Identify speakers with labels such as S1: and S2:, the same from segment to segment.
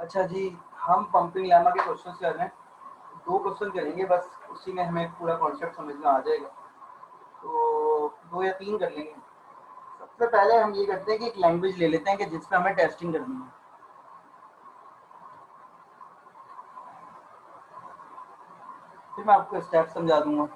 S1: अच्छा जी, हम pumping lemma के क्वेश्चन कर रहे हैं। 2 क्वेश्चन करेंगे बस, उसी में हमें पूरा कॉन्सेप्ट समझ में आ जाएगा। तो 2 या 3 कर लेंगे। सबसे पहले हम ये करते हैं कि एक लैंग्वेज ले लेते हैं कि जिस पे हमें टेस्टिंग करनी है। फिर मैं आपको स्टेप समझा दूंगा।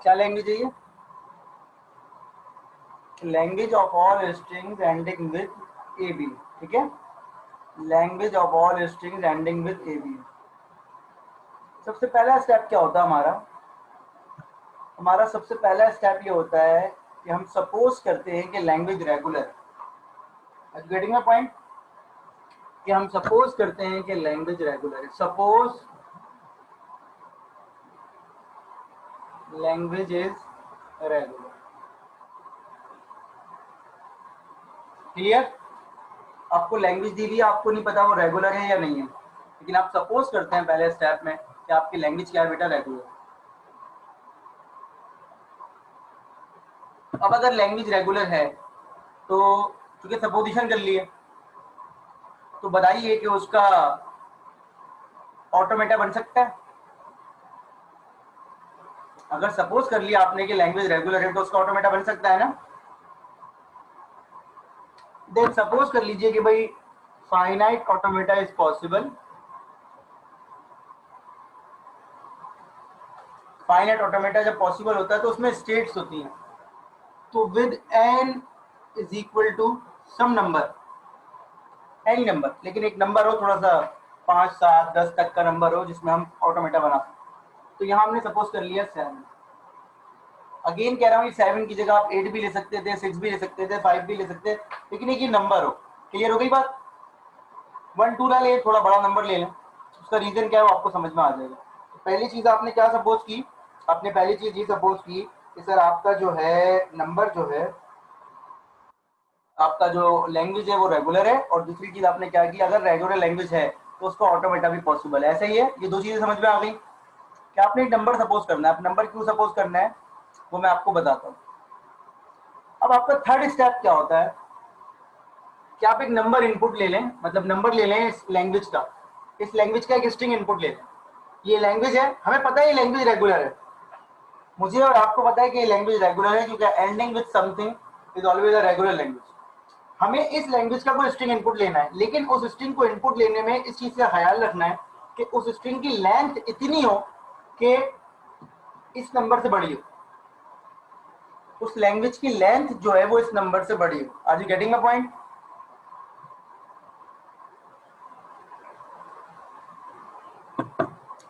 S1: क्या लैंग्वेज है ये? Language of all strings ending with A B. ठीक है, language of all strings ending with A B. सबसे पहला स्टेप क्या होता है हमारा? हमारा सबसे पहला स्टेप ये होता है कि हम सपोज करते हैं कि लैंग्वेज रेगुलर है। Getting my point? कि हम सपोज करते हैं कि लैंग्वेज रेगुलर है। Suppose language is regular. Clear? आपको लैंग्वेज दी हुई है, आपको नहीं पता वो रेगुलर है या नहीं है, लेकिन आप सपोज करते हैं पहले स्टेप में कि आपकी लैंग्वेज क्या है बेटा, रेगुलर। अब अगर लैंग्वेज रेगुलर है तो चूंकि सपोजिशन कर लिए, तो बताइए कि उसका ऑटोमेटा बन सकता है? अगर सपोज कर लिया आपने कि लैंग्वेज रेगुलर है तो उसका ऑटोमेटा बन सकता है ना? देन सपोज कर लीजिए कि भाई finite automata is possible. Finite automata जब पॉसिबल होता है तो उसमें स्टेट्स होती हैं। तो with N is equal to some number, any number, लेकिन एक नंबर हो थोड़ा सा 5, 7, 10 तक का नंबर हो जिसमें हम ऑटोमेटा बना सकते। तो यहाँ हमने सपोज कर लिया 7। अगेन कह रहा हूँ 7 की जगह आप 8 भी ले सकते थे, 6 भी ले सकते थे, 5 भी ले सकते थे, लेकिन एक ही नंबर हो। क्लियर हो गई बात? 1, 2 ना ले, थोड़ा बड़ा नंबर ले लें। उसका रीजन क्या है वो आपको समझ में आ जाएगा। तो पहली चीज आपने क्या सपोज की? आपने पहली चीज ये सपोज की कि सर आपका जो है नंबर जो है, आपका जो लैंग्वेज है वो रेगुलर है। और दूसरी चीज आपने क्या की, अगर रेगुलर लैंग्वेज है तो उसका ऑटोमेटा भी पॉसिबल है। ऐसा ही है, ये 2 चीजें समझ में आ गई कि आपने एक नंबर सपोज करना है। आप नंबर क्यों सपोज करना है वो मैं आपको बताता हूँ। अब आपका थर्ड स्टेप क्या होता है कि आप एक नंबर इनपुट ले लें, मतलब नंबर ले लें इस लैंग्वेज का। इस लैंग्वेज का एक स्ट्रिंग इनपुट ले लें। ये लैंग्वेज है, हमें पता है ये लैंग्वेज रेगुलर है। मुझे और आपको पता है कि ये लैंग्वेज रेगुलर है क्योंकि ending with something is always a regular language. हमें इस लैंग्वेज का कोई स्ट्रिंग इनपुट लेना है, लेकिन उस स्ट्रिंग को इनपुट लेने में इस चीज का ख्याल रखना है कि उस स्ट्रिंग की लेंथ इतनी हो कि इस नंबर से बड़ी हो। उस लैंग्वेज की लेंथ जो है वो इस नंबर से बड़ी हो। Are you getting my point?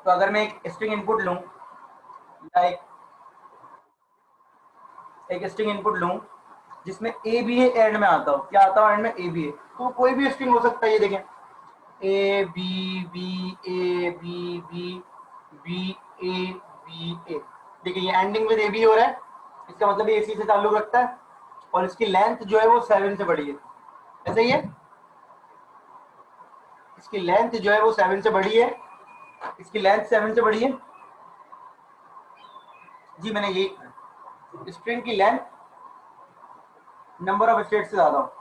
S1: तो अगर मैं एक स्ट्रिंग इनपुट लूं, या एक स्ट्रिंग इनपुट लूं जिसमें ए बी ए एंड में आता हो, क्या आता हो एंड में? A B A. तो कोई भी स्ट्रिंग हो सकता है, ये देखें, A B B A B B B A B A. देखिए ये एंडिंग विद ए बी हो रहा है, इसका मतलब ये इसी से ताल्लुक रखता है। और इसकी लेंथ जो है वो 7 से बड़ी है। ऐसा ही है, इसकी लेंथ जो है वो 7 से बड़ी है। इसकी लेंथ 7 से बड़ी है जी। मैंने ये स्ट्रिंग की लेंथ नंबर ऑफ स्टेट से ज्यादा हो।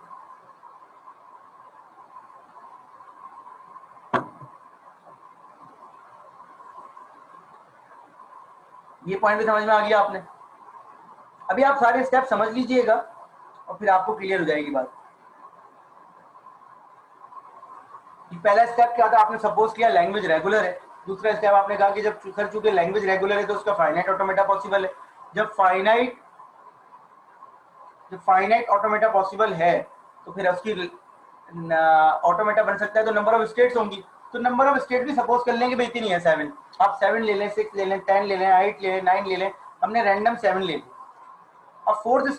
S1: ये पॉइंट भी समझ में आ गया आपने? अभी आप सारे स्टेप समझ लीजिएगा और फिर आपको क्लियर हो जाएगी बात। पहला स्टेप क्या था, आपने सपोज किया लैंग्वेज रेगुलर है। दूसरा स्टेप आपने कहा कि जब सर चूंकि लैंग्वेज रेगुलर है तो उसका फाइनाइट ऑटोमेटा पॉसिबल है। जब फाइनाइट ऑटोमेटा पॉसिबल है तो फिर उसकी ऑटोमेटा बन सकता है तो नंबर ऑफ स्टेट्स होंगी। तो नंबर ऑफ स्टेट भी सपोज कर लेंगे भाई इतनी है 7। आप 7 ले लें, 6 ले लें, 10 ले लें, 8 ले लें, 9 ले लें, हमने रैंडम 7 ले लिया। अब थर्ड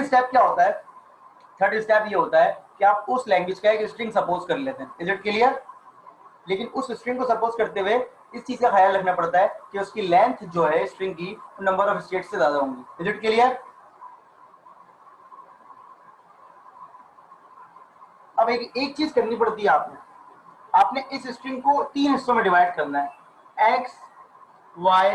S1: स्टेप क्या होता है? थर्ड स्टेप ये होता है कि आप उस लैंग्वेज का एक स्ट्रिंग सपोज कर लेते हैं। Is it clear? लेकिन उस स्ट्रिंग को सपोज करते हुए इस चीज का ख्याल रखना पड़ता है कि उसकी लेंथ जो है स्ट्रिंग की नंबर ऑफ स्टेट से ज्यादा होंगी। Is it clear? अब एक चीज करनी पड़ती है आपने इस स्ट्रिंग को 3 हिस्सों में डिवाइड करना है, एक्स वाई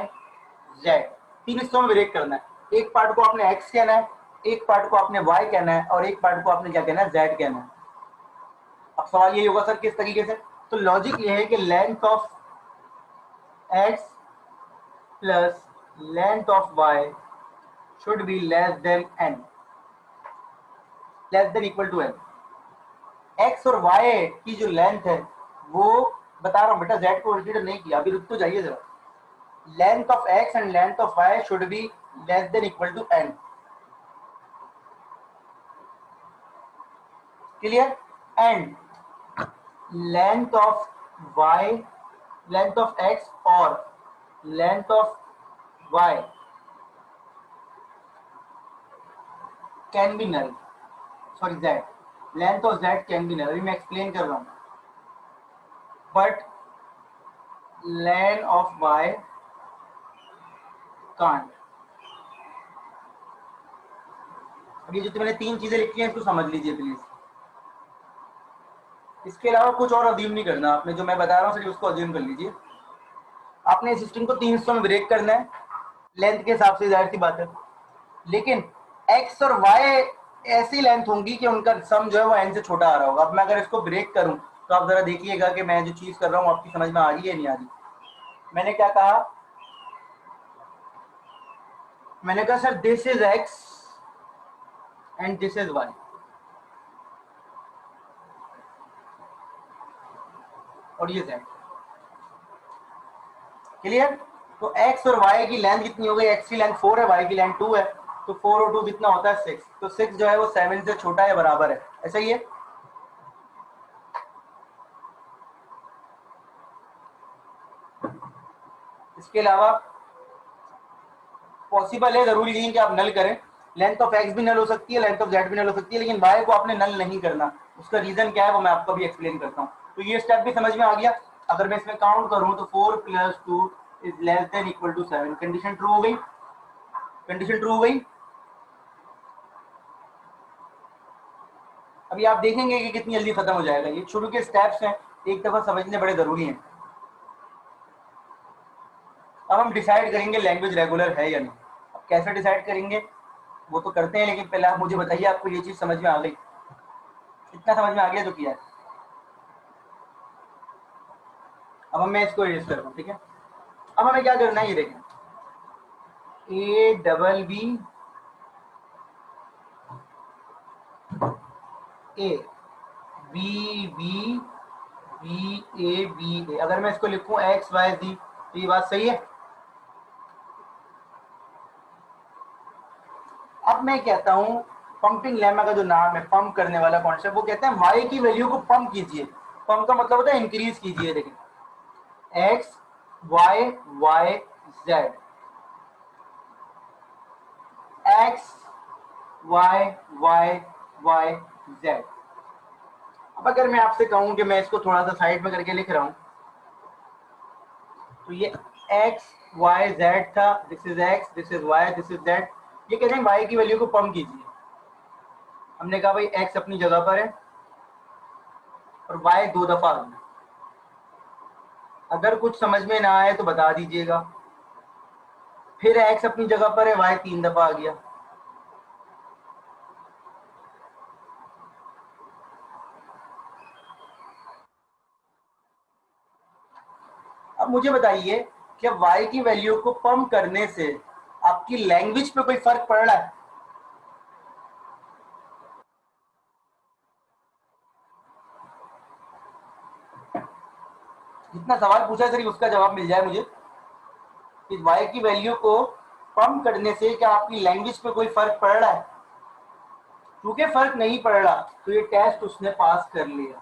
S1: जेड, 3 हिस्सों में ब्रेक करना है। एक पार्ट को आपने एक्स कहना है, एक पार्ट को आपने वाई कहना है और एक पार्ट को आपने क्या कहना है, जेड कहना है। अब सवाल यही होगा सर किस तरीके से, तो लॉजिक ये है कि length of X plus length of Y should be less than N, less than equal to N. X और वाई की जो लेंथ है वो बता रहा हूं बेटा, जेड को कंसीडर नहीं किया, अभी रुक तो जाइए जरा। Length of X and length of Y should be less than equal to N. Clear? And length of Y, length of X और length of Y can be null, sorry Z, length of Z can be null. अभी मैं explain कर रहा हूं, but length of Y can't. अब ये जो मैंने 3 चीजें लिखी हैं इसको समझ लीजिए प्लीज। इसके अलावा कुछ और अज्यूम नहीं करना आपने, जो मैं बता रहा हूँ सिर्फ उसको अज्यूम कर लीजिए। आपने इस स्ट्रिंग को 3 हिस्सों में ब्रेक करना है लेंथ के हिसाब से, जाहिर सी बात है, लेकिन एक्स और वाई ऐसी लेंथ होंगी कि उनका सम जो है वो एन से छोटा आ रहा होगा। अब मैं अगर इसको ब्रेक करूं तो आप जरा देखिएगा कि मैं जो चीज कर रहा हूं आपकी समझ में आ रही है नहीं आ रही। मैंने क्या कहा, मैंने कहा sir this is X and this is Y, और ये जेड। क्लियर? तो x और y की लेंथ कितनी हो गई, x की लेंथ 4 है, y की लेंथ 2 है, तो 4 और 2 कितना होता है 6। तो 6 जो है वो 7 से छोटा या बराबर है, ऐसा ही है। इसके अलावा पॉसिबल है, जरूरी नहीं कि आप नल करें, लेंथ ऑफ x भी नल हो सकती है, लेंथ ऑफ z भी नल हो सकती है, लेकिन y को आपने नल नहीं करना। उसका रीजन क्या है वो मैं आपको भी एक्सप्लेन करता हूँ। तो ये स्टेप भी समझ में आ गया। अगर मैं इसमें काउंट करूं तो 4 + 2 is less than equal to 7, condition true हो गई, कंडीशन ट्रू हो गई। अभी आप देखेंगे कि कितनी जल्दी खत्म हो जाएगा। ये शुरू के स्टेप्स हैं, एक दफा समझने बड़े जरूरी हैं। अब हम डिसाइड करेंगे लैंग्वेज रेगुलर है या नहीं। अब कैसे डिसाइड करेंगे वो तो करते हैं, लेकिन पहले आप मुझे बताइए आपको ये चीज समझ में आ गई? इतना समझ में आ गया जो किया है। अब मैं इसको इरेज कर रहा हूँ, ठीक है। अब हमें क्या करना है ये देखें, A double B A B B B A B A. अगर मैं इसको लिखूं एक्स वाई जी, तो ये बात सही है। अब मैं कहता हूं पंपिंग लेमा का जो नाम है, पंप करने वाला कॉन्सेप्ट, वो कहते हैं वाई की वैल्यू को पंप कीजिए। पंप का मतलब होता है इंक्रीज कीजिए। देखिए X Y Y Z, X Y Y Y Z. अब अगर मैं आपसे कहूं कि मैं इसको थोड़ा सा साइड में करके लिख रहा हूं, तो ये एक्स वाई जेड था, this is X, this is Y, this is Z. ये कहते हैं वाई की वैल्यू को पंप कीजिए। हमने कहा भाई एक्स अपनी जगह पर है और वाई 2 दफा आ गया। अगर कुछ समझ में ना आए तो बता दीजिएगा। फिर एक्स अपनी जगह पर है, वाई 3 दफा आ गया। अब मुझे बताइए कि वाई की वैल्यू को पंप करने से आपकी लैंग्वेज पे कोई फर्क पड़ रहा है? जितना सवाल पूछा है सर उसका जवाब मिल जाए मुझे कि वाई की वैल्यू को पंप करने से क्या आपकी लैंग्वेज पे कोई फर्क पड़ रहा है? क्योंकि फर्क नहीं पड़ रहा तो ये टेस्ट उसने पास कर लिया।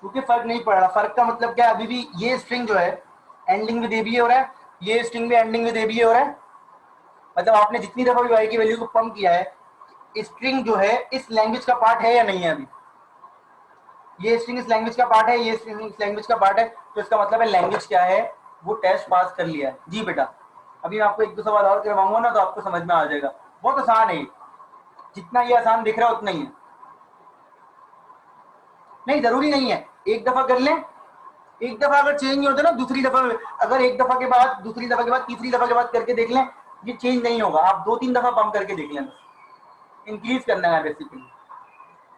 S1: क्योंकि फर्क नहीं पड़ रहा, फर्क का मतलब क्या है, अभी भी ये स्ट्रिंग जो है एंडिंग विद ए बी हो रहा है, ये स्ट्रिंग भी एंडिंग विद ए बी हो रहा है। मतलब आपने जितनी दफा भी वाई की वैल्यू को पंप किया है, स्ट्रिंग जो है इस लैंग्वेज का पार्ट है या नहीं है? अभी ये स्ट्रिंग इस लैंग्वेज का पार्ट है, ये स्ट्रिंग इस लैंग्वेज का पार्ट है। तो इसका मतलब है लैंग्वेज क्या है, वो टेस्ट पास कर लिया है। जी बेटा, अभी मैं आपको एक दो सवाल और करवाऊंगा ना तो आपको समझ में आ जाएगा। बहुत आसान है, जितना ये आसान दिख रहा है उतना ही है। नहीं जरूरी नहीं है, एक दफा कर लें, एक दफा अगर चेंज नहीं होता ना दूसरी दफा, अगर एक दफा के बाद दूसरी दफा के बाद तीसरी दफा के बाद करके देख लें, ये चेंज नहीं होगा। आप 2-3 दफा पंप करके देख लें, इंक्रीज करना है बेसिकली।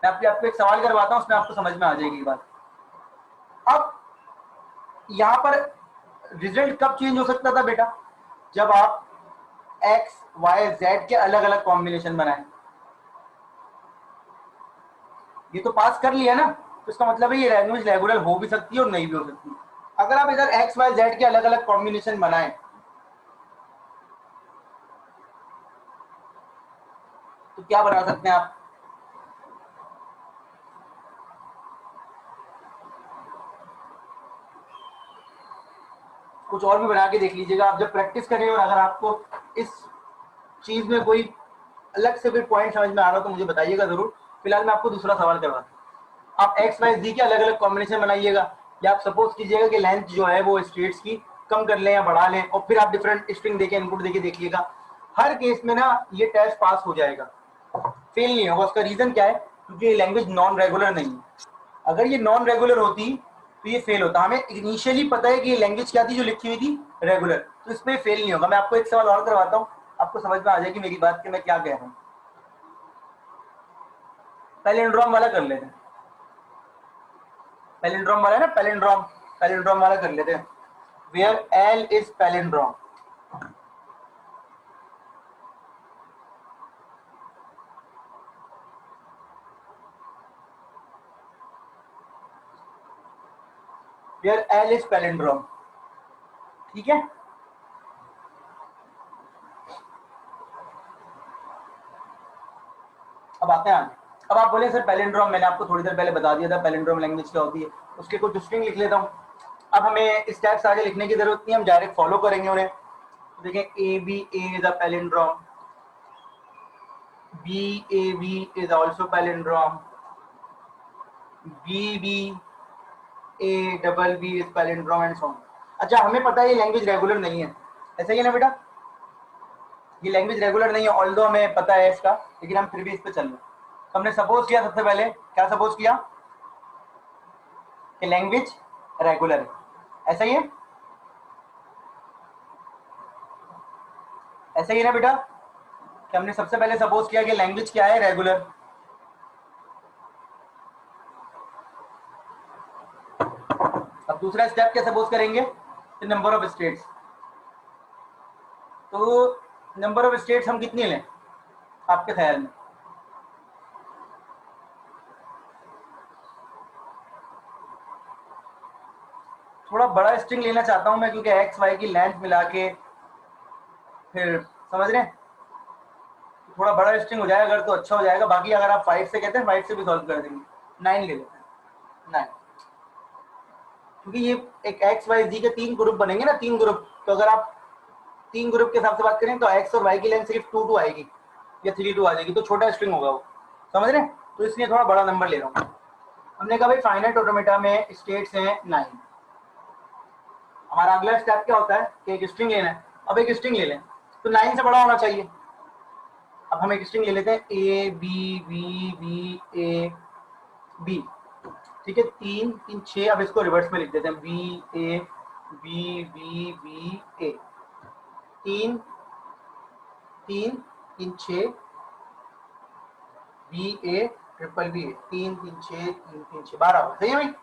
S1: मैं आपको एक सवाल करवाता हूँ, उसमें आपको समझ में आ जाएगी बात। अब यहाँ पर रिजल्ट कब चेंज हो सकता था बेटा, जब आप एक्स वाई जेड के अलग अलग कॉम्बिनेशन बनाए। ये तो पास कर लिया ना, तो इसका मतलब है ये लैंग्वेज रेगुलर हो भी सकती है और नहीं भी हो सकती। अगर आप इधर एक्स वाई जेड के अलग अलग कॉम्बिनेशन बनाए तो क्या बना सकते हैं आप, कुछ और भी बना के देख लीजिएगा आप जब प्रैक्टिस करें। और अगर आपको इस चीज में कोई अलग से कोई पॉइंट समझ में आ रहा हो तो मुझे बताइएगा जरूर। फिलहाल मैं आपको दूसरा सवाल करवाता हूँ। आप एक्स वाई जी के अलग अलग कॉम्बिनेशन बनाइएगा, या आप सपोज कीजिएगा कि लेंथ जो है वो स्टेट्स की कम कर लें या बढ़ा लें, और फिर आप डिफरेंट स्ट्रिंग देके इनपुट देके देखिएगा। हर केस में ना ये टेस्ट पास हो जाएगा, फेल नहीं होगा। उसका रीजन क्या है, क्योंकि ये लैंग्वेज नॉन रेगुलर नहीं है। अगर ये नॉन रेगुलर होती तो ये फेल होता। हमें इनिशियली पता है कि ये लैंग्वेज क्या थी जो लिखी हुई थी, रेगुलर, तो इसमें फेल नहीं होगा। मैं आपको एक सवाल और करवाता हूँ, आपको समझ में आ जाएगी मेरी बात कि मैं क्या कह रहा हूँ। पैलिंड्रोम वाला कर लेते हैं, पैलिंड्रोम वाला है ना, पैलिंड्रोम, पैलिंड्रोम वाला कर लेते हैं। Where L is palindrome, where L is palindrome, ठीक है। अब आते हैं आगे। अब आप बोले सर पैलिंड्रोम, मैंने आपको थोड़ी देर पहले बता दिया था पैलिंड्रोम लैंग्वेज क्या होती है, उसके कुछ स्ट्रिंग लिख लेता हूँ। अब हमें स्टेप्स आगे लिखने की जरूरत नहीं, हम डायरेक्ट फॉलो करेंगे उन्हें। देखें, A B A is a palindrome, B A B is also palindrome, B B A double B is palindrome and so on. अच्छा, हमें पता है ये लैंग्वेज रेगुलर नहीं है, ऐसा ही है ना बेटा, ये लैंग्वेज रेगुलर नहीं है, ऑल्दो हमें पता है इसका, लेकिन हम फिर भी इस पे चल रहे हैं। तो हमने सपोज किया, सबसे पहले क्या सपोज किया कि लैंग्वेज रेगुलर है, ऐसा ही है, ऐसा ही है ना बेटा, कि हमने सबसे पहले सपोज किया कि लैंग्वेज क्या है, रेगुलर। अब दूसरा स्टेप क्या सपोज करेंगे, नंबर ऑफ स्टेट्स। तो नंबर ऑफ स्टेट्स हम कितनी लें आपके ख्याल में, थोड़ा बड़ा स्ट्रिंग लेना चाहता हूं मैं, क्योंकि एक्स वाई की लेंथ मिला के फिर, समझ रहे हैं, थोड़ा बड़ा स्ट्रिंग हो जाएगा अगर तो अच्छा हो जाएगा। बाकी अगर आप 5 से कहते हैं 5 से भी सॉल्व कर देंगे। 9 ले लेते हैं, 9, क्योंकि ये एक एक्स वाई जी के 3 ग्रुप बनेंगे ना, 3 ग्रुप। तो अगर आप 3 ग्रुप के हिसाब से बात करें तो एक्स और वाई की लेंथ सिर्फ 2-2 आएगी या 3-2 आ जाएगी, तो छोटा स्ट्रिंग होगा वो, समझ रहे हैं। तो इसलिए थोड़ा बड़ा नंबर ले रहा हूँ। हमने कहा भाई फाइनाइट ऑटोमेटा में स्टेट्स हैं 9। हमारा अगला स्टेप क्या होता है कि एक स्ट्रिंग लेना है। अब एक स्ट्रिंग ले लें तो 9 से बड़ा होना चाहिए। अब हम एक स्ट्रिंग ले लेते हैं, A B B B A B, ठीक है, 3-3-6। अब इसको रिवर्स में लिख देते हैं, B A B B B A, 3-3-3-6 B A triple B A, 3-3-6 3-3-6 12 होगा, सही है भाई।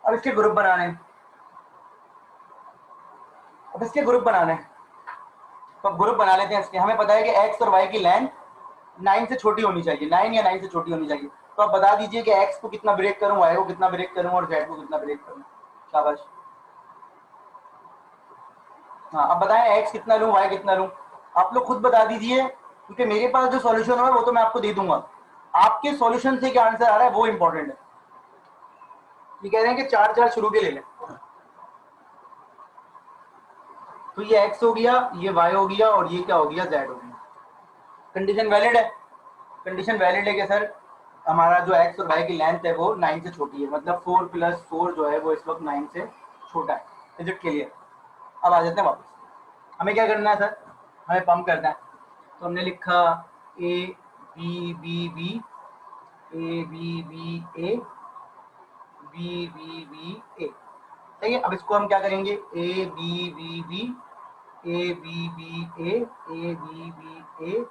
S1: अब इसके ग्रुप बनाने हैं, अब इसके ग्रुप बनाने हैं, तो ग्रुप बना लेते हैं इसके। हमें पता है कि एक्स और वाई की लेंथ 9 से छोटी होनी चाहिए, 9 या 9 से छोटी होनी चाहिए। तो आप बता दीजिए कि एक्स को कितना ब्रेक करूं, वाई को कितना ब्रेक करूं और जेड को कितना ब्रेक करूं। शाबाश। हाँ, अब बताएं एक्स कितना लूं, वाई कितना लूं, आप लोग खुद बता दीजिए, क्योंकि मेरे पास जो सॉल्यूशन है वो तो मैं आपको दे दूंगा। आपके सॉल्यूशन से क्या आंसर आ रहा है वो इंपॉर्टेंट है। ये कह रहे हैं कि 4-4 शुरू के ले लें, तो ये एक्स हो गया, ये वाई हो गया और ये क्या हो गया, जेड हो गया। कंडीशन वैलिड है, कंडीशन वैलिड है कि सर हमारा जो एक्स और वाई की लेंथ है वो 9 से छोटी है, मतलब 4 + 4 जो है वो इस वक्त 9 से छोटा है, इज इट क्लियर? अब आ जाते हैं वापस, हमें क्या करना है सर, हमें पंप करना है। तो हमने लिखा A B B B, A B B A, B B B A, सही है। अब इसको हम क्या करेंगे, A B B B, A B B A, A B B A,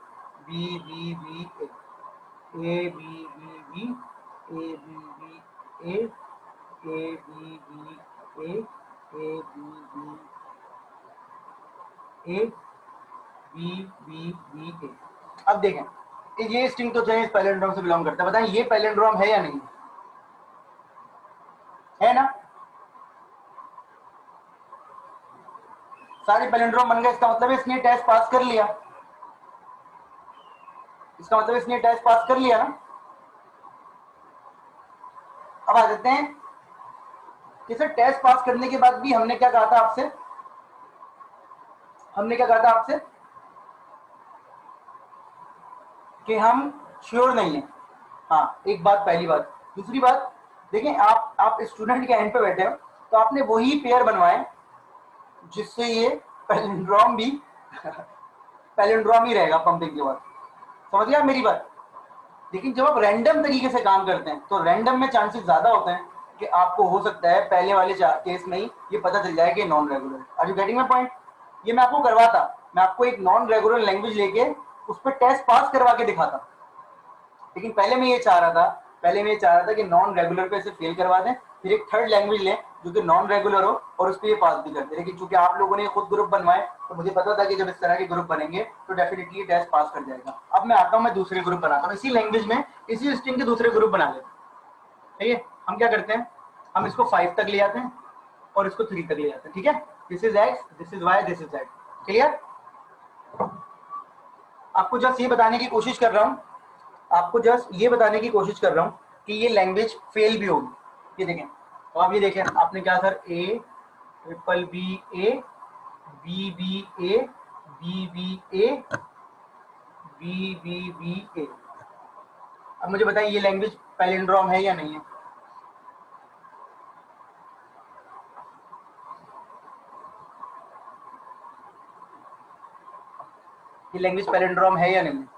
S1: B B B A, A B B B, A B B A, A B B A, A B B A, B B B A. अब देखें ये string तो चाहिए palindrome से belong करता है, बताएं ये पैलिंड्रोम है या नहीं है ना? सारे पैलिंड्रोम बन गए, इसका मतलब इसने टेस्ट पास कर लिया, इसका मतलब इसने टेस्ट पास कर लिया ना। अब आ जाते हैं कि सर टेस्ट पास करने के बाद भी हमने क्या कहा था आपसे, हमने क्या कहा था आपसे कि हम श्योर नहीं है। हाँ एक बात, पहली बात। दूसरी बात देखें, आप स्टूडेंट के एंड पे बैठे हो तो आपने वही पेयर बनवाए जिससे ये पैलिंड्रोम भी पैलिंड्रोम ही रहेगा पंपिंग के बाद, समझ गया मेरी बात? लेकिन जब आप रैंडम तरीके से काम करते हैं तो रैंडम में चांसेस ज्यादा होते हैं कि आपको हो सकता है पहले वाले केस में ही ये पता चल जाए कि non regular. Are you getting my point? ये मैं आपको करवाता, मैं आपको एक नॉन रेगुलर लैंग्वेज लेके उस पर टेस्ट पास करवा के दिखाता, लेकिन पहले मैं ये चाह रहा था कि नॉन रेगुलर पे इसे फेल करवा दें, फिर एक थर्ड लैंग्वेज लें जो कि नॉन रेगुलर हो और उस पर ये पास भी कर दे। लेकिन चूंकि आप लोगों ने खुद ग्रुप बनवाए तो मुझे पता था कि जब इस तरह के ग्रुप बनेंगे तो डेफिनेटली ये टेस्ट पास कर जाएगा। अब मैं आता हूँ, मैं दूसरे ग्रुप बनाता हूँ, इसी लैंग्वेज में इसी स्ट्रिंग के दूसरे ग्रुप बना लेते हैं। ठीक है, हम क्या करते हैं, हम इसको 5 तक ले आते हैं और इसको 3 तक ले जाते हैं। ठीक है, this is X, this is Y, this is Z. Clear? आपको जस्ट ये बताने की कोशिश कर रहा हूँ, आपको जस्ट ये बताने की कोशिश कर रहा हूँ कि ये लैंग्वेज फेल भी होगी। ये देखें, तो आप ये देखें, आपने क्या sir A triple B A, B B A, B B A, B B B A. अब मुझे बताइए ये लैंग्वेज पैलिंड्रोम है या नहीं है? ये लैंग्वेज पैलिंड्रोम है या नहीं है?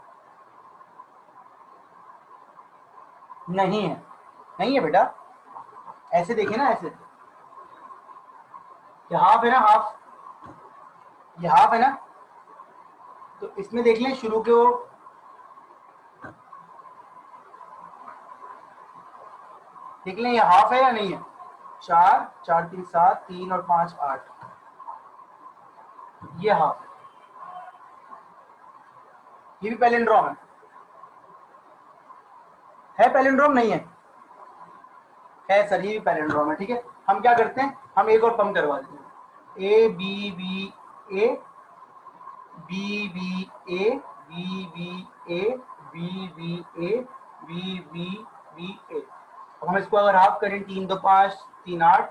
S1: नहीं है, नहीं है बेटा। ऐसे देखिए ना, ऐसे ये हाफ है ना, हाफ, ये हाफ है ना, तो इसमें देख लें शुरू के वो देख लें ये हाफ है या नहीं है? 4 4 3 7, 3 और 5 8, ये हाफ है, ये भी पैलिंड्रोम है पैलिंड्रोम नहीं है? है सर, ये भी पैलिंड्रोम है। ठीक है, हम क्या करते हैं, हम एक और पंप करवा देते हैं, A B B A, B B A, B B A, B B A, B B B A. अब हम इसको अगर हाफ करें, 3 2 5 3 8,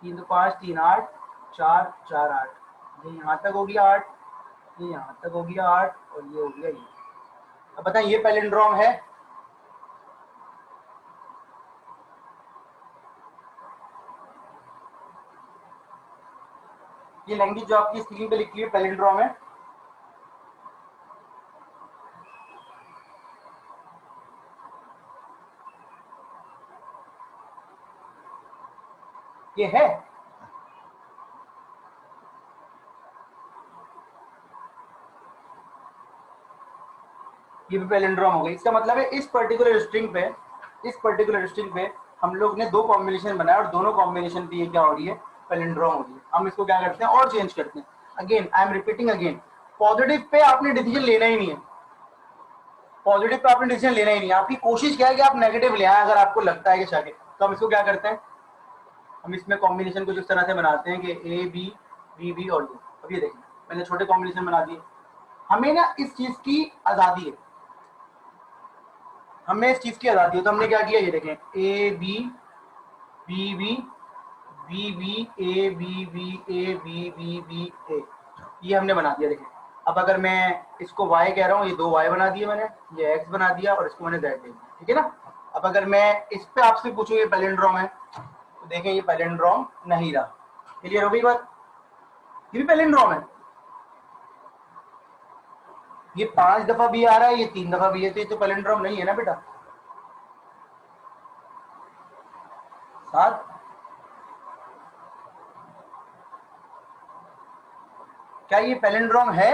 S1: 3 2 5 3 8, 4 4 8, ये यहाँ तक हो गया 8, ये यहाँ तक हो गया 8 और ये हो गया ये। अब बताएं ये पैलिंड्रोम है? ये लैंग्वेज जो आपकी स्क्रीन पे लिखी है पैलिंड्रोम है? ये है? ये भी पैलिंड्रोम हो गई। इसका मतलब है इस पर्टिकुलर स्ट्रिंग पे हम लोग ने 2 कॉम्बिनेशन बनाया और दोनों कॉम्बिनेशन पे ये क्या हो रही है, पैलिंड्रोम हो रही है। हम इसको क्या करते हैं और चेंज करते हैं। Again I am repeating again, positive pay आपने डिसीजन लेना ही नहीं है, पॉजिटिव पे आपने डिसीजन लेना ही नहीं है। आपकी कोशिश क्या है कि आप नेगेटिव ले आए अगर आपको लगता है कि शायद। तो हम इसको क्या करते हैं, हम इसमें कॉम्बिनेशन को जिस तरह से बनाते हैं कि ए बी बी बी और ये। अब ये देखें, मैंने छोटे कॉम्बिनेशन बना दिए। हमें ना इस चीज की आजादी है, हमें इस चीज की आजादी है। तो हमने क्या किया, ये देखें, A B B B, B B A, B B A, B B B A, ये हमने बना दिया। देखें, अब अगर मैं इसको y कह रहा हूँ, ये 2 y बना दिए मैंने, ये x बना दिया और इसको मैंने z दे दिया। ठीक है ना? अब अगर मैं इस पे आपसे पूछूं ये पैलिंड्रोम है, तो देखें ये पैलिंड्रोम नहीं रहा। क्लियर हो गई बात? ये भी पैलिंड्रोम है, ये 5 दफा भी आ रहा है, ये 3 दफा भी है, तो ये तो पैलिंड्रोम नहीं है ना बेटा। 7, क्या ये पैलिंड्रोम है?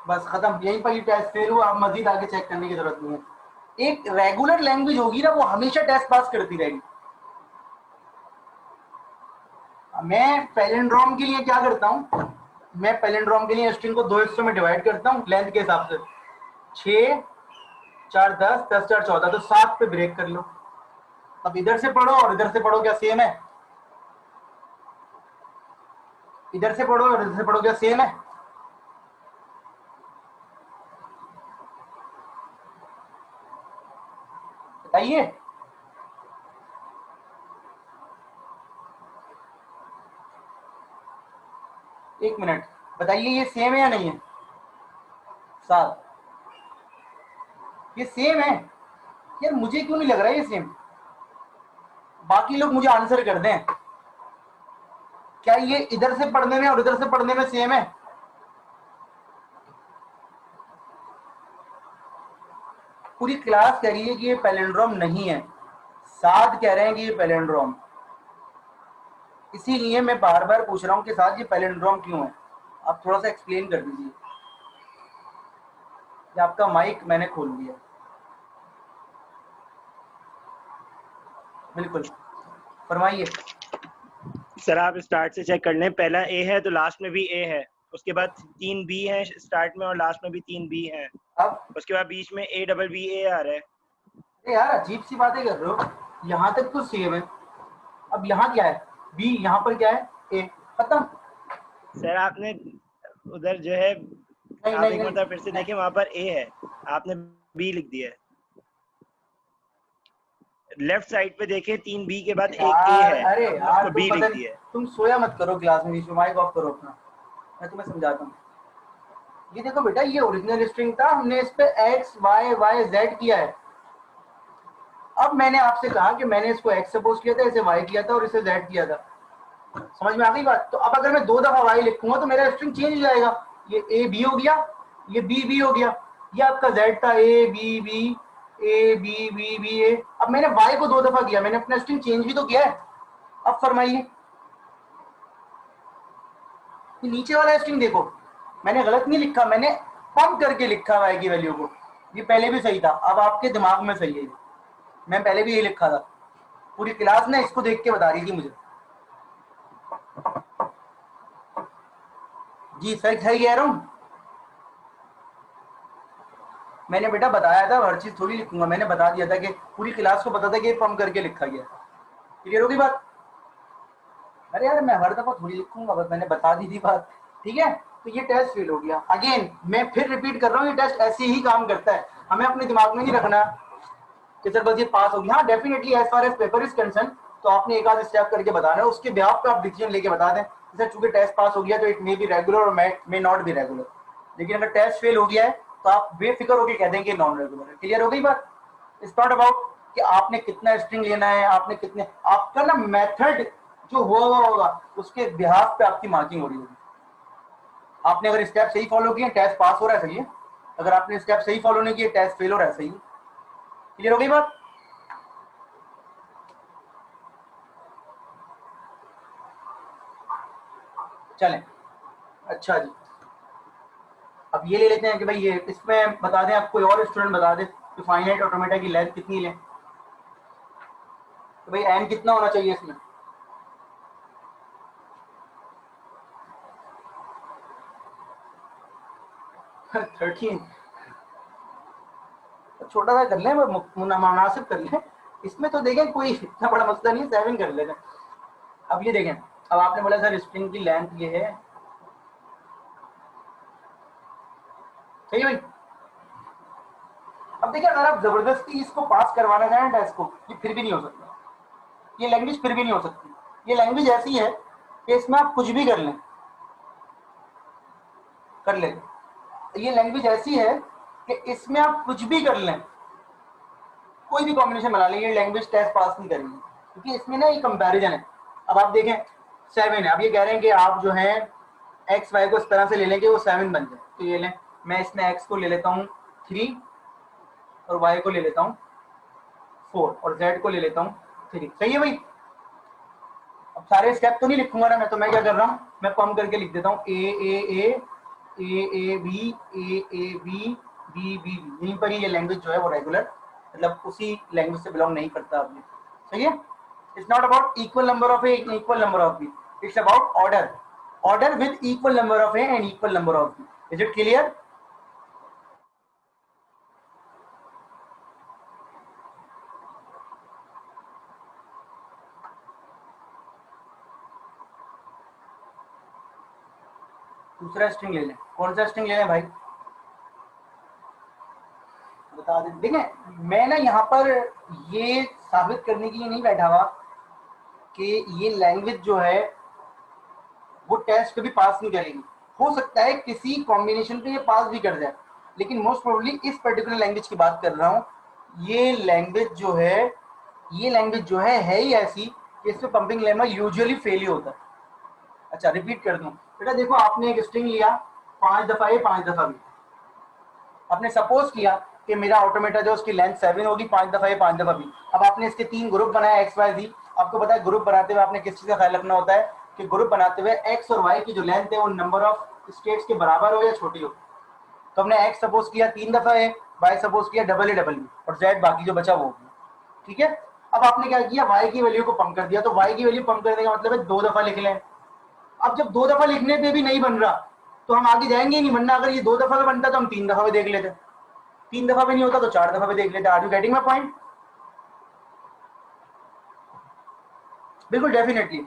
S1: बस खत्म, यहीं पर ये टेस्ट फेल हुआ, आप मजीद आगे चेक करने की जरूरत नहीं है। एक रेगुलर लैंग्वेज होगी ना, वो हमेशा टेस्ट पास करती रहेगी। मैं पैलिंड्रोम के लिए क्या करता हूँ, मैं पैलिंड्रोम के लिए स्ट्रिंग को 2 हिस्सों में डिवाइड करता हूँ लेंथ के हिसाब से, 6, 4, 10, 10, 4, 14, तो 7 पे ब्रेक कर लो। अब इधर से पढ़ो और इधर से पढ़ो, क्या सेम है? इधर से पढ़ो और इधर से पढ़ो, क्या सेम है? बताइए। एक मिनट, बताइए ये सेम है या नहीं है? 7, ये सेम है यार, मुझे क्यों नहीं लग रहा है ये सेम? बाकी लोग मुझे आंसर कर दें, क्या ये इधर से पढ़ने में और इधर से पढ़ने में सेम है? पूरी क्लास कह रही है कि ये पैलिंड्रोम नहीं है, 7 कह रहे हैं कि ये पैलिंड्रोम। इसीलिए मैं बार बार पूछ रहा हूं कि साथ ये पैलिंड्रोम क्यों है, आप थोड़ा सा एक्सप्लेन कर दीजिए। ये आपका माइक मैंने खोल दिया, बिल्कुल फरमाइए।
S2: सर आप स्टार्ट से चेक कर लें, पहला ए है तो लास्ट में भी ए है, उसके बाद 3 बी है स्टार्ट में और लास्ट में भी 3 बी है,
S1: अब
S2: उसके बाद बीच में ए डबल बी ए आ रहा है।
S1: अरे यार अजीब सी बातें कर रहे हो, यहाँ तक तो सेम है, अब यहाँ क्या है? बी, यहाँ पर क्या है? ए, खत्म।
S2: सर आपने उधर जो है,
S1: नहीं
S2: आप
S1: नहीं
S2: एक
S1: नहीं,
S2: मतलब फिर से देखें, वहां पर ए है, आपने बी लिख दिया है। लेफ्ट साइड पे देखें, 3 बी के बाद एक ए है,
S1: अरे
S2: आपने
S1: यार
S2: उसको बी लिख दिया है।
S1: तुम सोया मत करो क्लास में, माइक ऑफ करो अपना, मैं तुम्हें समझाता हूँ। ये देखो बेटा, ये ओरिजिनल स्ट्रिंग था, हमने इस पे एक्स वाई वाई जेड किया है। अब मैंने आपसे कहा कि मैंने इसको एक्स सपोज किया था, इसे वाई किया था और इसे जेड किया था। समझ में आ गई बात? तो अब अगर मैं 2 दफा वाई लिखूंगा तो मेरा स्ट्रिंग चेंज हो जाएगा, ये ए बी हो गया, ये बी बी हो गया, ये आपका जेड था, A B B, A B B B A. अब मैंने वाई को 2 दफा किया, मैंने अपना स्ट्रिंग चेंज भी तो किया है। अब फरमाइए, नीचे वाला स्ट्रिंग देखो, मैंने गलत नहीं लिखा, मैंने पंप करके लिखा वाई की वैल्यू को, ये पहले भी सही था, अब आपके दिमाग में सही है, मैं पहले भी ये लिखा था। पूरी क्लास ने इसको देख के बता रही थी मुझे। जी सही सही कह रहा हूँ, मैंने बेटा बताया था, हर चीज थोड़ी लिखूंगा, मैंने बता दिया था कि पूरी क्लास को पता था कि ये पंप करके लिखा गया। क्लियर होगी बात? अरे यार मैं हर दफा थोड़ी लिखूंगा, बस मैंने बता दी थी बात, ठीक है? तो ये टेस्ट फेल हो गया। अगेन मैं फिर रिपीट कर रहा हूँ, ये टेस्ट ऐसे ही काम करता है, हमें अपने दिमाग में नहीं रखना कि सर बस ये पास हो गया। हाँ definitely as far as paper is concerned, तो आपने एक आध स्टेप करके बताना है, उसके बिहाफ पे आप डिसीजन लेके बता दें सर चूंकि टेस्ट पास हो गया तो इट मे बी रेगुलर और मे नॉट बी रेगुलर। लेकिन अगर टेस्ट फेल हो गया है तो आप बेफिक्र होकर कह देंगे नॉन रेगुलर है। क्लियर हो गई बात? इट्स नॉट अबाउट कि आपने कितना स्ट्रिंग लेना है, आपने कितने, आपका ना मेथड जो हुआ होगा उसके बिहाफ पे आपकी मार्किंग हो रही होगी। आपने अगर स्टेप सही फॉलो किए टेस्ट पास हो रहा है, सही है। अगर आपने स्टेप सही फॉलो नहीं किए टेस्ट फेल हो रहा है, सही है। क्लियर हो गई बात? चलें, अच्छा जी, अब ये ले लेते हैं कि भाई ये इसमें बता दें, आप कोई और स्टूडेंट बता दे कि फाइनाइट ऑटोमेटा की लेंथ कितनी लें, तो भाई एन कितना होना चाहिए इसमें? थर्टीन, छोटा सा कर लें, मुनासिब कर लें, इसमें तो देखें कोई इतना बड़ा मसला नहीं है, 7 कर लेते हैं। अब ये देखें, अब आपने बोला सर स्ट्रिंग की लेंथ ये है, सही भाई। अब देखिए अगर आप जबरदस्ती इसको पास करवाना चाहें टेस्ट को, ये फिर भी नहीं हो सकता, ये लैंग्वेज फिर भी नहीं हो सकती। ये लैंग्वेज ऐसी है कि इसमें आप कुछ भी कर लें, कर ले। ये लैंग्वेज ऐसी है कि इसमें आप कुछ भी कर लें, कोई भी कॉम्बिनेशन बना लेंगे, लैंग्वेज टेस्ट पास नहीं करेंगे, क्योंकि इसमें ना ये कंपैरिजन है। अब आप देखें 7 है, अब ये कह रहे हैं कि आप जो है एक्स वाई को इस तरह से ले लें कि वो 7 बन जाए। तो ये लें, मैं इसमें एक्स को ले लेता हूँ 3 और वाई को ले लेता हूँ 4 और जेड को ले लेता हूँ 3। सही है भाई। अब सारे स्टेप तो नहीं लिखूंगा ना मैं, तो मैं क्या कर रहा हूँ, मैं कम करके लिख देता हूँ A B B B B. यहीं पर ये लैंग्वेज जो है वो रेगुलर, मतलब उसी लैंग्वेज से बिलोंग नहीं करता आपने। सही है। It's not about equal number of A equal number of B, it's about order, order with equal number of A and equal number of B. Is it clear? दूसरा string ले लें। कौन सा स्ट्रिंग ले लें भाई, बता दें। देखिए मैं ना यहाँ पर ये साबित करने के लिए नहीं बैठा हुआ कि ये लैंग्वेज जो है वो टेस्ट कभी पास नहीं करेगी। हो सकता है किसी कॉम्बिनेशन पे ये पास भी कर जाए, लेकिन मोस्ट प्रोबेबली इस पर्टिकुलर लैंग्वेज की बात कर रहा हूँ। ये लैंग्वेज जो है, ये लैंग्वेज जो है ही ऐसी कि इसमें पंपिंग लेमा यूजुअली फेल ही होता है। अच्छा रिपीट कर दूं बेटा, देखो आपने एक स्ट्रिंग लिया 5 दफा ए 5 दफा बी, आपने सपोज किया कि मेरा ऑटोमेटा जो उसकी लेंथ 7 होगी, 5 दफा ए 5 दफा बी। अब आपने इसके 3 ग्रुप बनाया एक्स वाई जी। आपको पता है ग्रुप बनाते हुए आपने किस चीज का ख्याल रखना होता है कि ग्रुप बनाते हुए एक्स और वाई की जो लेंथ है वो नंबर ऑफ स्टेट्स के बराबर हो या छोटी हो। तो हमने एक्स सपोज किया 3 दफा है, वाई सपोज किया डबल ए डबल बी, और जेड बाकी जो बचा वो होगी। ठीक है। अब आपने क्या किया, वाई की वैल्यू को पंप कर दिया। तो वाई की वैल्यू पंप करने का मतलब है 2 दफा लिख लें। अब जब 2 दफा लिखने पे भी नहीं बन रहा तो हम आगे जाएंगे ही नहीं। बनना अगर ये 2 दफा में बनता तो हम 3 दफा भी देख लेते, 3 दफा भी नहीं होता तो 4 दफा भी देख लेते। Are you getting my point? बिल्कुल definitely.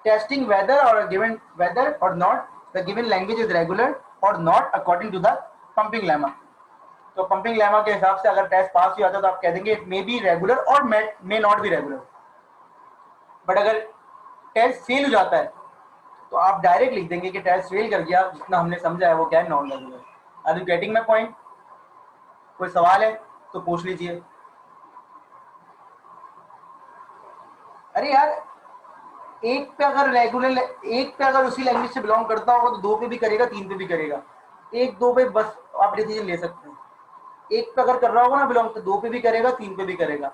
S1: Testing whether or given whether or not the given language is regular or not according to the pumping lemma. तो पंपिंग लेमा के हिसाब से अगर टेस्ट पास भी आता तो आप कह देंगे इट मे बी रेगुलर और may not be regular. But अगर टेस्ट फेल हो जाता है तो आप डायरेक्ट लिख देंगे कि टेस्ट फेल कर गया, जितना हमने समझा है वो क्या है, non regular. Are you getting my point? कोई सवाल है तो पूछ लीजिए। अरे यार एक पे अगर रेगुलर, एक पे अगर उसी लैंग्वेज से बिलोंग करता होगा तो 2 पे भी करेगा, 3 पे भी करेगा। 1 2 पे बस आप डिसीजन ले सकते हैं। एक पे अगर कर रहा होगा ना बिलोंग तो 2 पे भी करेगा, 3 पे भी करेगा।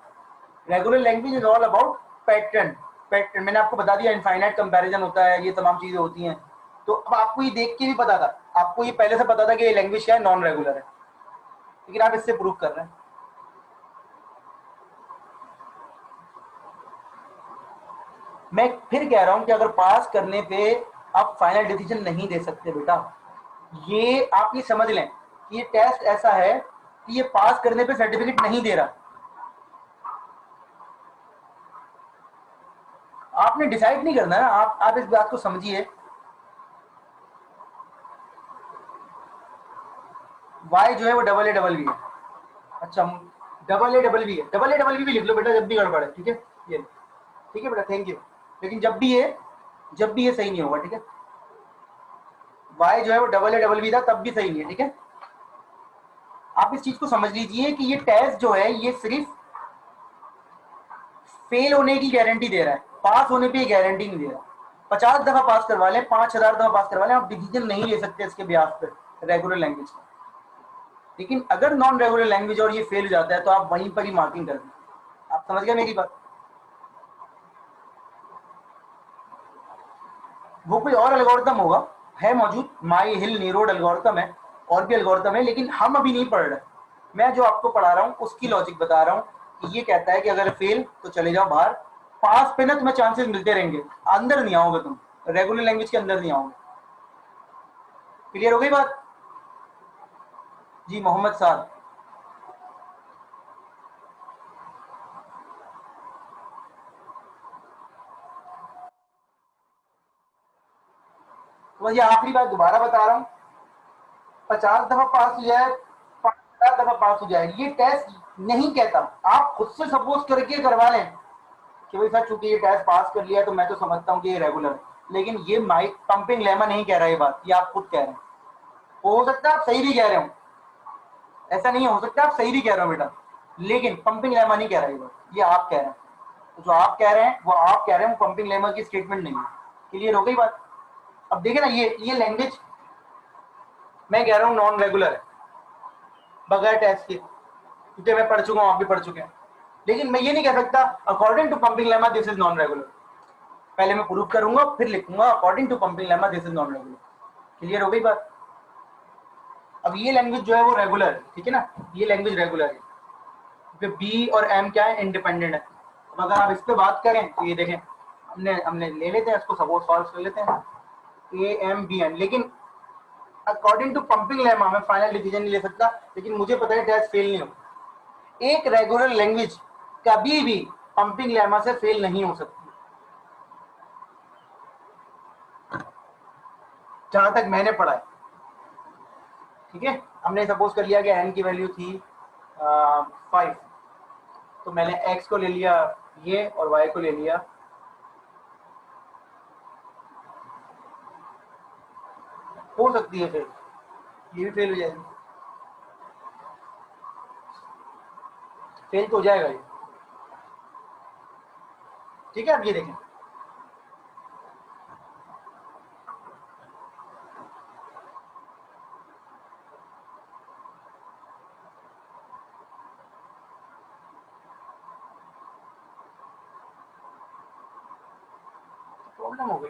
S1: Regular language is all about pattern. Pattern मैंने आपको बता दिया, इनफाइनाइट कंपैरिजन होता है, ये तमाम चीजें होती हैं। तो अब आपको ये देख के भी पता था, आपको ये पहले से पता था कि ये लैंग्वेज क्या है, नॉन रेगुलर है, लेकिन आप इससे प्रूव कर रहे हैं। मैं फिर कह रहा हूं कि अगर पास करने पे आप फाइनल डिसीजन नहीं दे सकते बेटा, ये आप ये समझ लें कि ये टेस्ट ऐसा है कि ये पास करने पे सर्टिफिकेट नहीं दे रहा। आपने डिसाइड नहीं करना है, आप इस बात को समझिए। वाई जो है वो डबल ए डबल बी है। अच्छा डबल ए डबल बी है, डबल ए डबल बी भी लिख लो बेटा जब भी गड़बड़ है। ठीक है ये ठीक है बेटा, थैंक यू। लेकिन जब भी ये सही नहीं होगा। ठीक है, वाई जो है वो डबल ए डबल बी था तब भी सही नहीं है। ठीक है, आप इस चीज को समझ लीजिए कि ये टेस्ट जो है ये सिर्फ फेल होने की गारंटी दे रहा है, पास होने पे गारंटी नहीं दे रहा। 50 दफा पास करवा लें, 5000 दफा पास करवा लें, आप डिसीजन नहीं ले सकते इसके ब्याज पे रेगुलर लैंग्वेज का। लेकिन अगर नॉन रेगुलर लैंग्वेज और ये फेल हो जाता है तो आप वहीं पर ही मार्किंग कर दें। आप समझ गए मेरी बात? वो कोई और एल्गोरिथम होगा, है मौजूद, माई हिल नीरोड एल्गोरिथम है, और भी एल्गोरिथम है, लेकिन हम अभी नहीं पढ़ रहे। मैं जो आपको पढ़ा रहा हूँ उसकी लॉजिक बता रहा हूँ कि ये कहता है कि अगर फेल तो चले जाओ बाहर, पास पे ना तुम्हें चांसेस मिलते रहेंगे, अंदर नहीं आओगे तुम, रेगुलर लैंग्वेज के अंदर नहीं आओगे। क्लियर हो गई बात? जी मोहम्मद साहब। तो ये आखिरी बात दोबारा बता रहा हूँ, 50 दफा पास हो जाए, 50 दफा पास हो जाए, ये टेस्ट नहीं कहता। आप खुद से सपोज करके करवा लें कि भाई सर चूंकि ये टेस्ट पास कर लिया तो मैं तो समझता हूँ कि ये रेगुलर है, लेकिन ये माइक पंपिंग लेमा नहीं कह रहा ये बात, ये आप खुद कह रहे हैं। हो सकता है आप सही भी कह रहे हो, ऐसा नहीं हो सकता आप सही भी कह रहे हो बेटा, लेकिन पंपिंग लेमा नहीं कह रहा ये आप कह रहे हैं। तो जो आप कह रहे हैं वो आप कह रहे हैं, वो पंपिंग लेमा की स्टेटमेंट नहीं है। क्लियर हो गई बात? अब देखिए ना, ये लैंग्वेज मैं कह रहा हूँ नॉन रेगुलर है बगैर टेस्ट के, क्योंकि मैं पढ़ चुका हूँ, आप भी पढ़ चुके हैं। लेकिन मैं ये नहीं कह सकता according to pumping lemma this is non regular. पहले मैं प्रूव करूंगा फिर लिखूंगा according to pumping lemma this is non regular. Clear हो गई बात? अब ये लैंग्वेज जो है वो रेगुलर है, ठीक है ना, ये लैंग्वेज रेगुलर है। बी और एम क्या है, इंडिपेंडेंट है। अब अगर आप इस पे बात करें तो ये देखें, हमने ले लेते हैं इसको, सपोज सॉल्व कर लेते हैं ए एम बी एन। लेकिन अकॉर्डिंग टू पंपिंग लेमा मैं फाइनल डिसीजन नहीं ले सकता, लेकिन मुझे पता है टेस्ट फेल नहीं होगा। एक रेगुलर लैंग्वेज कभी भी पंपिंग लेमा से फेल नहीं हो सकती, जहां तक मैंने पढ़ा है। ठीक है, हमने सपोज कर लिया कि एन की वैल्यू थी 5, तो मैंने एक्स को ले लिया ये और वाई को ले लिया, हो सकती है फेल, ये भी फेल हो जाएगी, फेल तो हो जाएगा ये। ठीक है, अब ये देखें, प्रॉब्लम हो गई।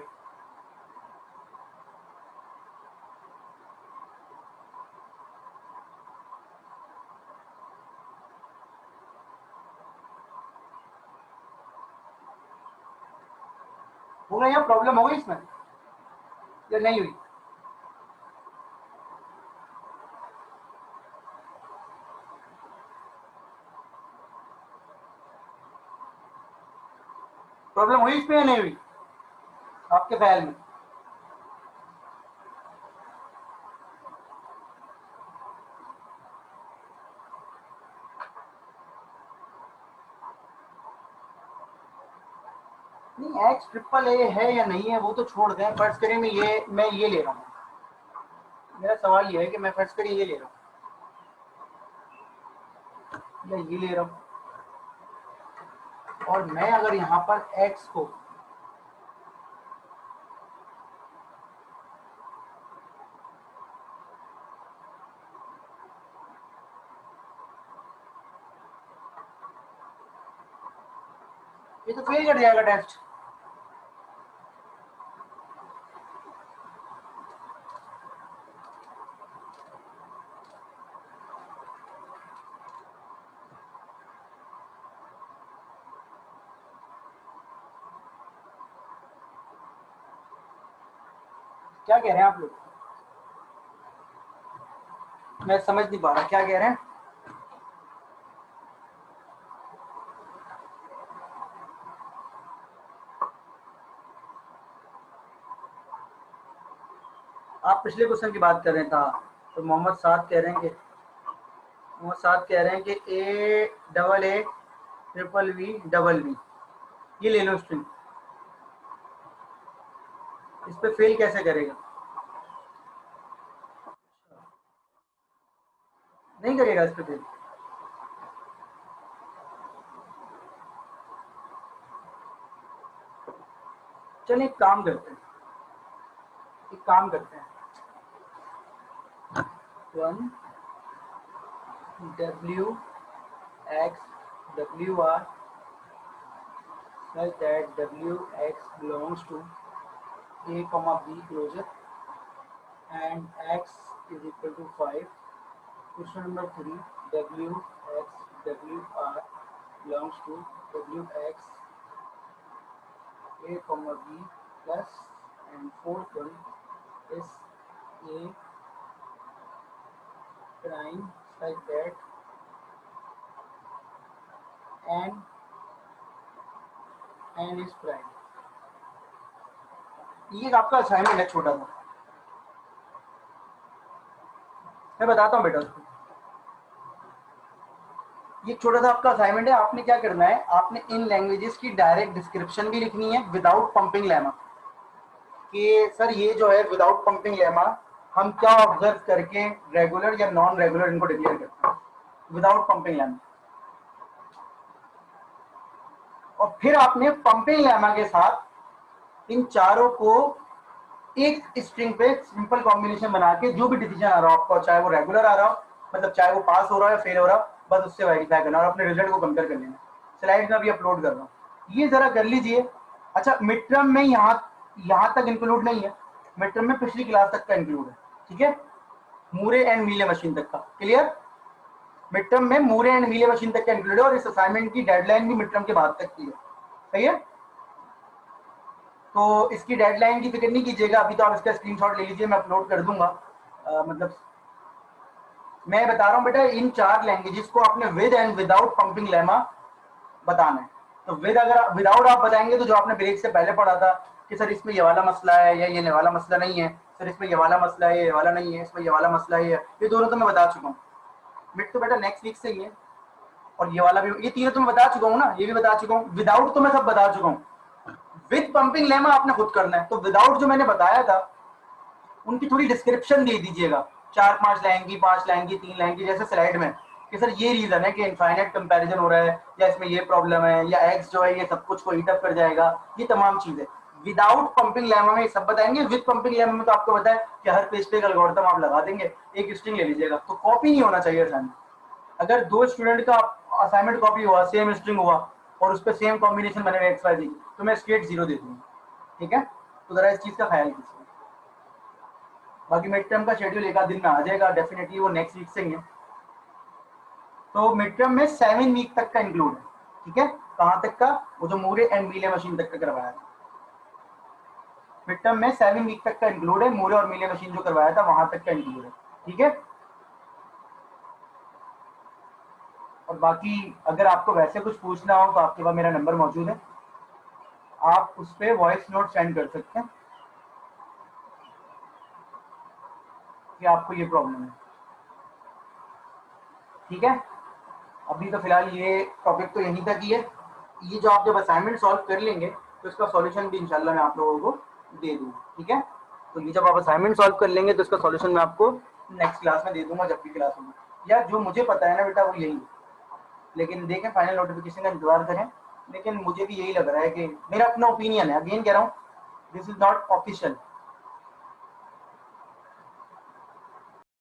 S1: हो गया, यहाँ प्रॉब्लम हो गई इसमें या नहीं हुई? प्रॉब्लम हुई इसमें या नहीं हुई आपके ख्याल में? नहीं, एक्स ट्रिपल ए है या नहीं है वो तो छोड़ दें, फर्ज करें मैं ये ले रहा हूँ। मेरा सवाल ये है कि मैं फर्ज करें ये ले रहा हूँ या ये ले रहा हूँ, और मैं अगर यहाँ पर एक्स को ये तो फेल कर जाएगा टेस्ट। क्या कह रहे हैं आप लोग? मैं समझ नहीं पा रहा क्या कह रहे हैं। आप पिछले क्वेश्चन की बात कर रहे था, तो मोहम्मद साद कह रहे हैं कि A double A triple V double V, ये ले लो स्ट्रिंग, इस पे फेल कैसे करेगा? नहीं करेगा इस पे फेल। चलिए एक काम करते हैं, one W x W R such that wx belongs to a comma b closure and x is equal to 5. Question number 3, wx wr belongs to wx a comma b plus, and fourth one is a prime such that n is prime। ये आपका assignment है छोटा सा, मैं बताता हूँ बेटा उसको। ये छोटा सा आपका असाइनमेंट है। आपने क्या करना है, आपने इन लैंग्वेजेस की डायरेक्ट डिस्क्रिप्शन भी लिखनी है विदाउट पंपिंग लेमा, कि सर ये जो है विदाउट पंपिंग लेमा हम क्या ऑब्जर्व करके रेगुलर या नॉन रेगुलर इनको डिक्लेयर करते हैं विदाउट पंपिंग लेमा। और फिर आपने पंपिंग लेमा के साथ इन चारों को एक स्ट्रिंग पे सिंपल कॉम्बिनेशन बना के जो भी डिसीजन आ रहा हो आपका, चाहे वो रेगुलर आ रहा हो, मतलब चाहे वो पास हो रहा हो या फेल हो रहा हो, बस उससे वेरीफाई करना और अपने रिजल्ट को कंपेयर कर लेना। स्लाइड में भी अपलोड कर रहा हूँ, ये जरा कर लीजिए। अच्छा, मिड टर्म में यहाँ तक इंक्लूड नहीं है, मिड टर्म में पिछली क्लास तक का इंक्लूड है, ठीक है, मूरे एंड मीले मशीन तक का। क्लियर? मिड टर्म में मूरे एंड मीले मशीन तक का इंक्लूड है और इस असाइनमेंट की डेडलाइन भी मिड टर्म के बाद तक की है। सही है? तो इसकी डेडलाइन की फिक्र नहीं कीजिएगा, अभी तो आप इसका स्क्रीनशॉट ले लीजिए, मैं अपलोड कर दूंगा। मतलब मैं बता रहा हूँ बेटा, इन 4 लैंग्वेजेस को आपने with and without pumping lemma बताना है। तो अगर विदाउट आप बताएंगे तो जो आपने ब्रेक से पहले पढ़ा था कि सर इसमें ये वाला मसला है या ये वाला मसला नहीं है, सर इसमें ये वाला मसला है ये वाला नहीं है, इसमें ये वाला मसला है, ये दोनों तो मैं बता चुका हूँ। मिड तो बेटा नेक्स्ट वीक से ही है, और ये वाला भी, ये तीनों तो मैं बता चुका हूँ ना, ये भी बता चुका हूँ। विदाउट तो मैं सब बता चुका हूँ, विद पंपिंग लेमा आपने खुद करना है। तो विदाउट जो मैंने बताया था उनकी थोड़ी डिस्क्रिप्शन दे दीजिएगा, 4-5 लाइन की, 5 लाइन की, 3 लाइन की, जैसे स्लाइड में कि सर ये रीजन है कि इनफाइनाइट कंपैरिजन हो रहा है, या इसमें ये प्रॉब्लम है, या एक्स जो है ये सब कुछ को हीट अप कर जाएगा, ये तमाम चीजें विदाउट पंपिंग लेमा में ये सब बताएंगे। विद पंपिंग लेमा में तो आपको पता है कि हर पेज पे एक एल्गोरिथम आप लगा देंगे, एक स्ट्रिंग ले लीजिएगा, तो कॉपी नहीं होना चाहिए असाइनमेंट। अगर 2 स्टूडेंट का असाइनमेंट कॉपी हुआ, सेम स्ट्रिंग हुआ और उस पर सेम कॉम्बिनेशन बने हुए एक्स वाई जी, तो मैं स्ट्रेट 0 दे दूंगा, ठीक है? तो जरा इस चीज का ख्याल कीजिए। बाकी मिड टर्म का शेड्यूल एक आध दिन में आ जाएगा डेफिनेटली, वो नेक्स्ट वीक से ही है। तो मिड टर्म में 7 वीक तक का इंक्लूड है, ठीक है? कहां तक का? वो जो मूरे एंड मीले मशीन तक का करवाया था, मिड टर्म में 7 वीक तक का इंक्लूड है, मूरे और मीले मशीन जो करवाया था वहां तक का इंक्लूड है, ठीक है? और बाकी अगर आपको वैसे कुछ पूछना हो तो आपके पास मेरा नंबर मौजूद है, आप उस पर वॉइस नोट सेंड कर सकते हैं कि आपको ये प्रॉब्लम है, ठीक है? अभी तो फिलहाल ये टॉपिक तो यहीं तक ही है। ये जो आप जब असाइनमेंट सॉल्व कर लेंगे तो इसका सॉल्यूशन भी इंशाल्लाह मैं आप लोगों को दे दूंगा, ठीक है? तो ये जब आप असाइनमेंट सॉल्व कर लेंगे तो इसका सॉल्यूशन मैं आपको नेक्स्ट क्लास में दे दूंगा, जब भी क्लास होगी। या जो मुझे पता है ना बेटा वो यही है, लेकिन देखें फाइनल नोटिफिकेशन का इंतजार करें। लेकिन मुझे भी यही लग रहा है कि मेरा अपना ओपिनियन है, अगेन कह रहा हूँ, दिस इज नॉट ऑफिशियल,